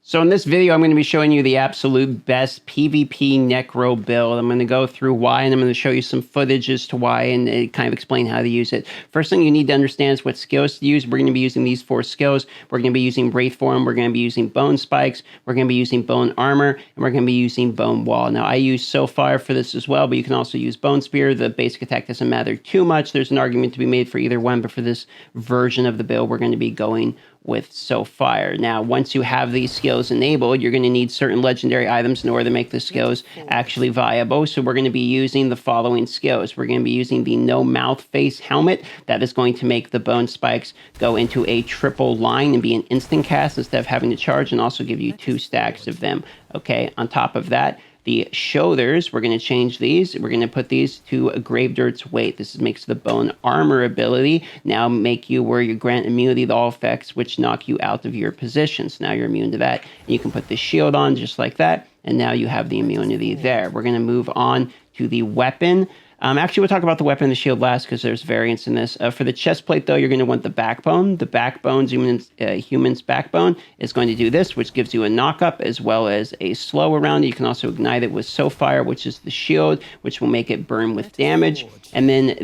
So in this video, I'm going to be showing you the absolute best PvP Necro build. I'm going to go through why, and I'm going to show you some footage as to why, and kind of explain how to use it. First thing you need to understand is what skills to use. We're going to be using these 4 skills. We're going to be using Wraith Form, we're going to be using Bone Spikes, we're going to be using Bone Armor, and we're going to be using Bone Wall. Now, I use Soulfire for this as well, but you can also use Bone Spear. The basic attack doesn't matter too much. There's an argument to be made for either one, but for this version of the build, we're going to be going with Soulfire. Now, once you have these skills enabled, you're going to need certain legendary items in order to make the skills actually viable. So we're going to be using the following skills. We're going to be using the No Mouth Face Helmet. That is going to make the Bone Spikes go into a triple line and be an instant cast instead of having to charge, and also give you 2 stacks of them. Okay, on top of that, the shoulders, we're going to change these. We're going to put these to a Gravedirt's Weight. This makes the Bone Armor ability now make you where you grant immunity to all effects which knock you out of your position. So now you're immune to that. And you can put the shield on just like that, and now you have the immunity there. We're going to move on to the weapon. Actually, we'll talk about the weapon and the shield last because there's variance in this. For the chest plate, though, you're going to want the backbone. The backbone's human's backbone is going to do this, which gives you a knock-up as well as a slow around. You can also ignite it with Soulfire, which is the shield, which will make it burn with damage. And then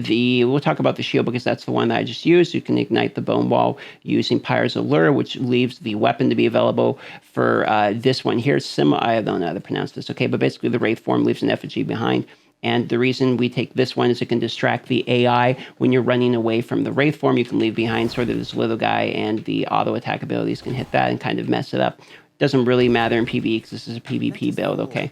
we'll talk about the shield because that's the one that I just used. You can ignite the Bone Wall using Pyre's Allure, which leaves the weapon to be available for this one here. I don't know how to pronounce this, okay? But basically, the Wraith Form leaves an effigy behind. And the reason we take this one is it can distract the AI when you're running away from the Wraith Form. You can leave behind sort of this little guy, and the auto attack abilities can hit that and kind of mess it up. Doesn't really matter in PvE because this is a PvP build, okay?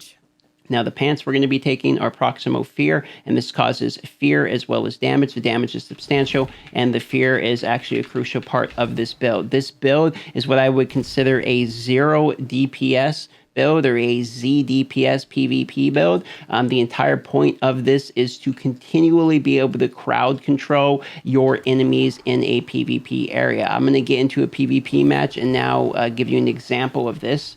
Now, the pants we're going to be taking are Proximo Fear, and this causes fear as well as damage. The damage is substantial, and the fear is actually a crucial part of this build. This build is what I would consider a 0 DPS build or a zDPS PvP build. The entire point of this is to continually be able to crowd control your enemies in a PvP area. I'm going to get into a PvP match and now give you an example of this.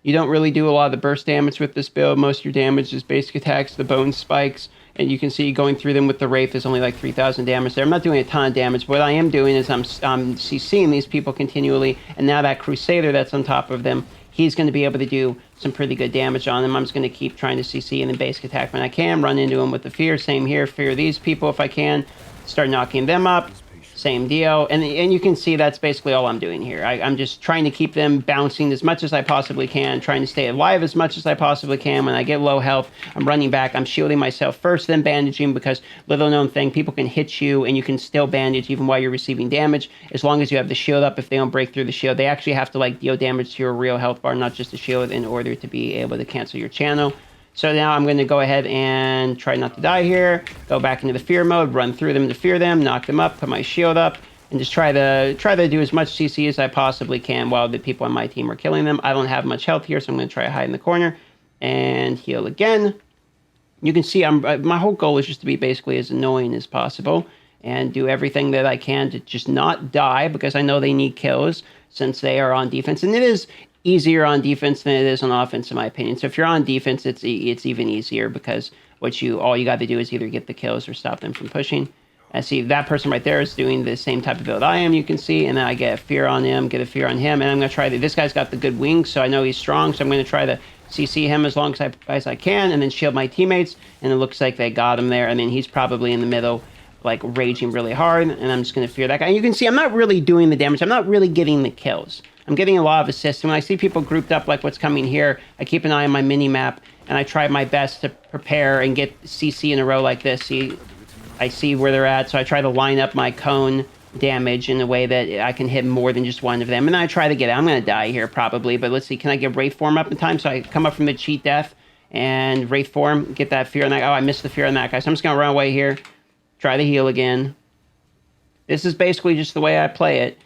You don't really do a lot of the burst damage with this build. Most of your damage is basic attacks, the Bone Spikes, and you can see going through them with the Wraith is only like 3,000 damage there. I'm not doing a ton of damage. What I am doing is I'm CCing these people continually, and now that Crusader that's on top of them, he's going to be able to do some pretty good damage on them. I'm just going to keep trying to CC and then basic attack when I can, run into them with the fear. Same here, fear these people if I can, start knocking them up. Same deal. And you can see that's basically all I'm doing here. I'm just trying to keep them bouncing as much as I possibly can, trying to stay alive as much as I possibly can. When I get low health, I'm running back. I'm shielding myself first, then bandaging, because little known thing, people can hit you and you can still bandage even while you're receiving damage as long as you have the shield up. If they don't break through the shield, they actually have to like deal damage to your real health bar, not just the shield, in order to be able to cancel your channel. So now I'm going to go ahead and try not to die here, go back into the fear mode, run through them to fear them, knock them up, put my shield up, and just try to do as much CC as I possibly can while the people on my team are killing them. I don't have much health here, so I'm going to try to hide in the corner and heal again. You can see my whole goal is just to be basically as annoying as possible and do everything that I can to just not die, because I know they need kills since they are on defense. And it is easier on defense than it is on offense, in my opinion. So if you're on defense, it's even easier, because all you got to do is either get the kills or stop them from pushing. I see that person right there is doing the same type of build I am, you can see, and then I get a fear on him, get a fear on him, and I'm going to try this guy's got the good wings, so I know he's strong, so I'm going to try to CC him as long as I can, and then shield my teammates, and it looks like they got him there, and then he's probably in the middle, like raging really hard, and I'm just going to fear that guy. And you can see I'm not really doing the damage, I'm not really getting the kills. I'm getting a lot of assists. When I see people grouped up like what's coming here, I keep an eye on my mini-map, and I try my best to prepare and get CC in a row like this. See, I see where they're at, so I try to line up my cone damage in a way that I can hit more than just one of them. And then I try to get it. I'm going to die here probably, but let's see. Can I get Wraith Form up in time? So I come up from the cheat death and Wraith Form, get that fear on that guy. Oh, I missed the fear on that guy. So I'm just going to run away here, try to heal again. This is basically just the way I play it.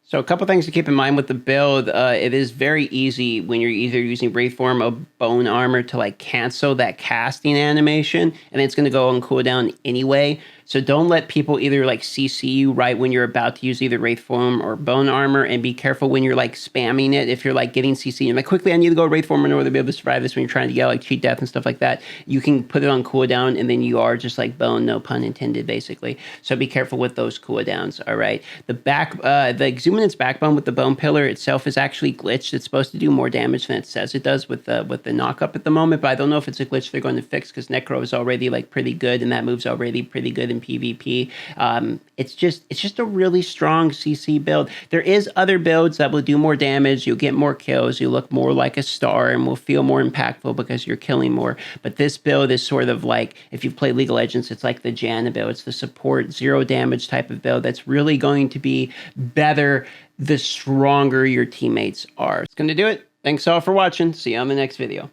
So a couple things to keep in mind with the build. It is very easy when you're either using Wraith Form or Bone Armor to like cancel that casting animation, and it's going to go on cooldown anyway. So don't let people either like CC you right when you're about to use either Wraith Form or Bone Armor, and be careful when you're like spamming it. If you're like getting CC and like quickly I need to go Wraith Form in order to be able to survive this when you're trying to get like cheat death and stuff like that, you can put it on cooldown and then you are just like bone, no pun intended, basically. So be careful with those cooldowns. All right. The Exuminance Backbone with the Bone Pillar itself is actually glitched. It's supposed to do more damage than it says it does with the knock up at the moment, but I don't know if it's a glitch they're going to fix because Necro is already like pretty good and that move's already pretty good in PvP. It's just a really strong CC build. There is other builds that will do more damage. You'll get more kills. You look more like a star and will feel more impactful because you're killing more. But this build is sort of like, if you've played League of Legends, it's like the Janna build. It's the support, zero damage type of build that's really going to be better the stronger your teammates are. It's going to do it. Thanks all for watching. See you on the next video.